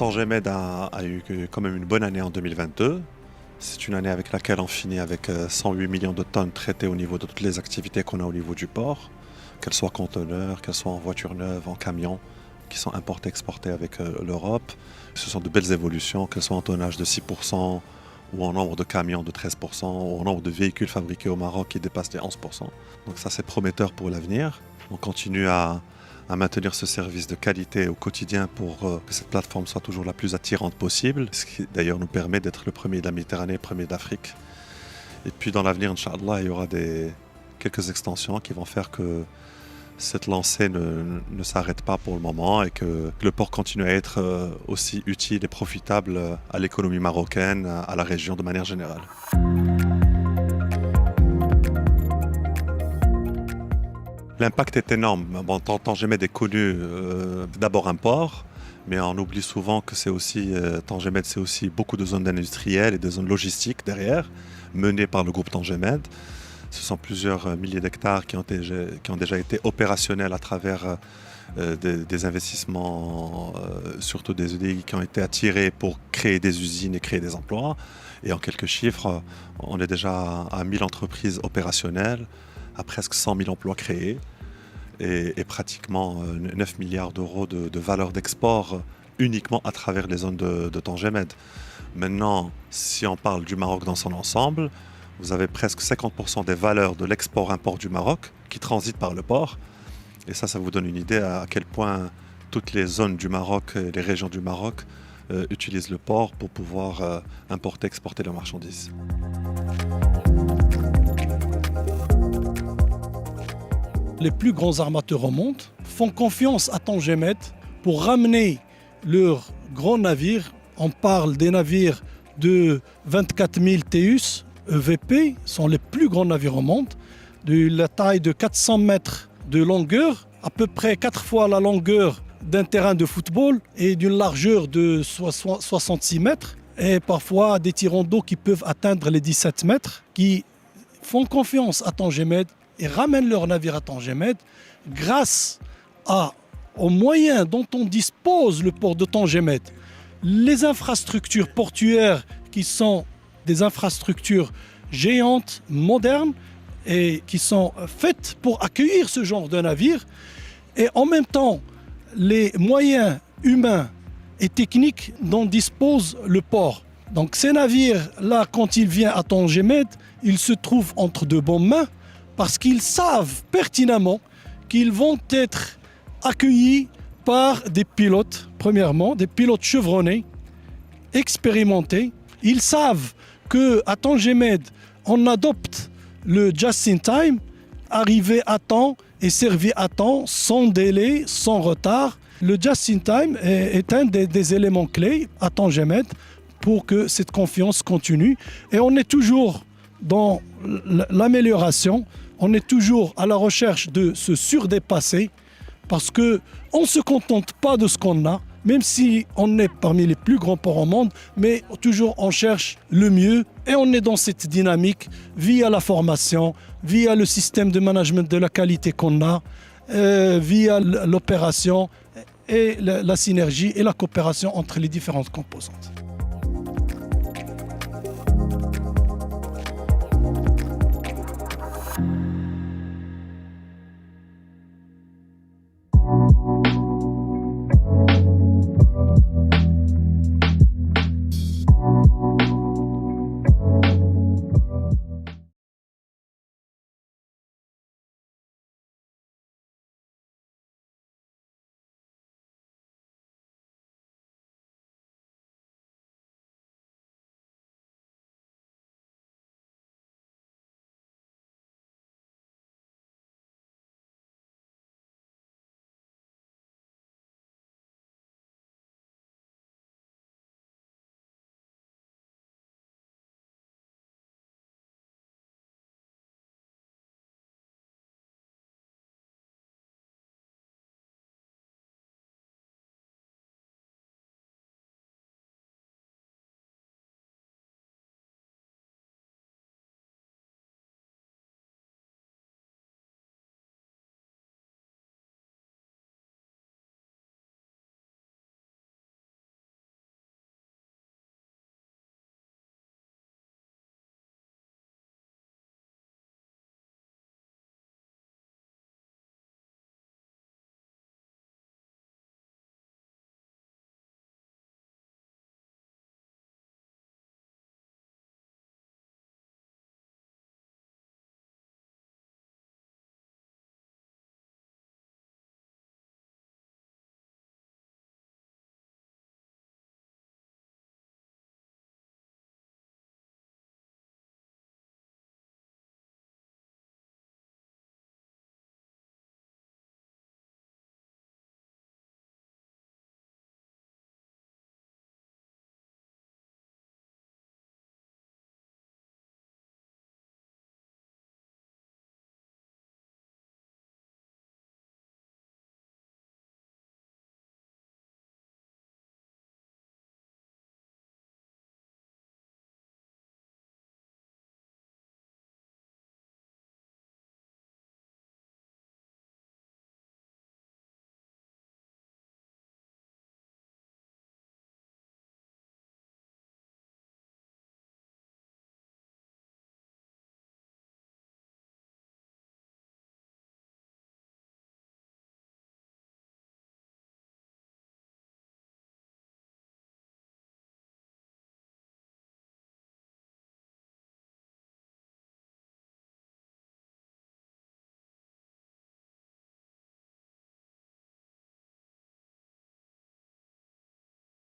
Tangemed a eu quand même une bonne année en 2022. C'est une année avec laquelle on finit avec 108 millions de tonnes traitées au niveau de toutes les activités qu'on a au niveau du port, qu'elles soient conteneurs, qu'elles soient en voiture neuve, en camion, qui sont importées, exportées avec l'Europe. Ce sont de belles évolutions, qu'elles soient en tonnage de 6% ou en nombre de camions de 13%, ou en nombre de véhicules fabriqués au Maroc qui dépassent les 11%. Donc ça, c'est prometteur pour l'avenir. On continue à maintenir ce service de qualité au quotidien pour que cette plateforme soit toujours la plus attirante possible, ce qui d'ailleurs nous permet d'être le premier de la Méditerranée, le premier d'Afrique. Et puis dans l'avenir, Inch'Allah, il y aura quelques extensions qui vont faire que cette lancée ne s'arrête pas pour le moment et que le port continue à être aussi utile et profitable à l'économie marocaine, à la région de manière générale. L'impact est énorme. Bon, Tangemed est connu d'abord un port, mais on oublie souvent que Tangemed, c'est aussi beaucoup de zones industrielles et de zones logistiques derrière, menées par le groupe Tangemed. Ce sont plusieurs milliers d'hectares qui ont déjà été opérationnels à travers des investissements, surtout des EDI qui ont été attirés pour créer des usines et créer des emplois. Et en quelques chiffres, on est déjà à 1000 entreprises opérationnelles, à presque 100 000 emplois créés et pratiquement 9 milliards d'euros de valeur d'export uniquement à travers les zones de Tangemed. Maintenant, si on parle du Maroc dans son ensemble, vous avez presque 50% des valeurs de l'export-import du Maroc qui transitent par le port. Et ça vous donne une idée à quel point toutes les zones du Maroc et les régions du Maroc utilisent le port pour pouvoir importer, exporter leurs marchandises. Les plus grands armateurs au monde font confiance à Tangemed pour ramener leurs grands navires. On parle des navires de 24 000 TEUs, EVP, sont les plus grands navires au monde, de la taille de 400 mètres de longueur, à peu près 4 fois la longueur d'un terrain de football et d'une largeur de 66 mètres, et parfois des tirants d'eau qui peuvent atteindre les 17 mètres, qui font confiance à Tangemed et ramènent leurs navires à Tangemed grâce aux moyens dont on dispose le port de Tangemed. Les infrastructures portuaires qui sont des infrastructures géantes, modernes et qui sont faites pour accueillir ce genre de navires. Et en même temps, les moyens humains et techniques dont dispose le port. Donc ces navires-là, quand ils viennent à Tangemed, ils se trouvent entre de bonnes mains parce qu'ils savent pertinemment qu'ils vont être accueillis par des pilotes, premièrement, des pilotes chevronnés, expérimentés. Ils savent qu'à Tangemed, on adopte le just-in-time, arrivé à temps et servi à temps, sans délai, sans retard. Le just-in-time est un des éléments clés à Tangemed pour que cette confiance continue. Et on est toujours dans l'amélioration, on est toujours à la recherche de se surdépasser parce qu'on ne se contente pas de ce qu'on a, même si on est parmi les plus grands ports au monde, mais toujours on cherche le mieux et on est dans cette dynamique via la formation, via le système de management de la qualité qu'on a, via l'opération et la synergie et la coopération entre les différentes composantes.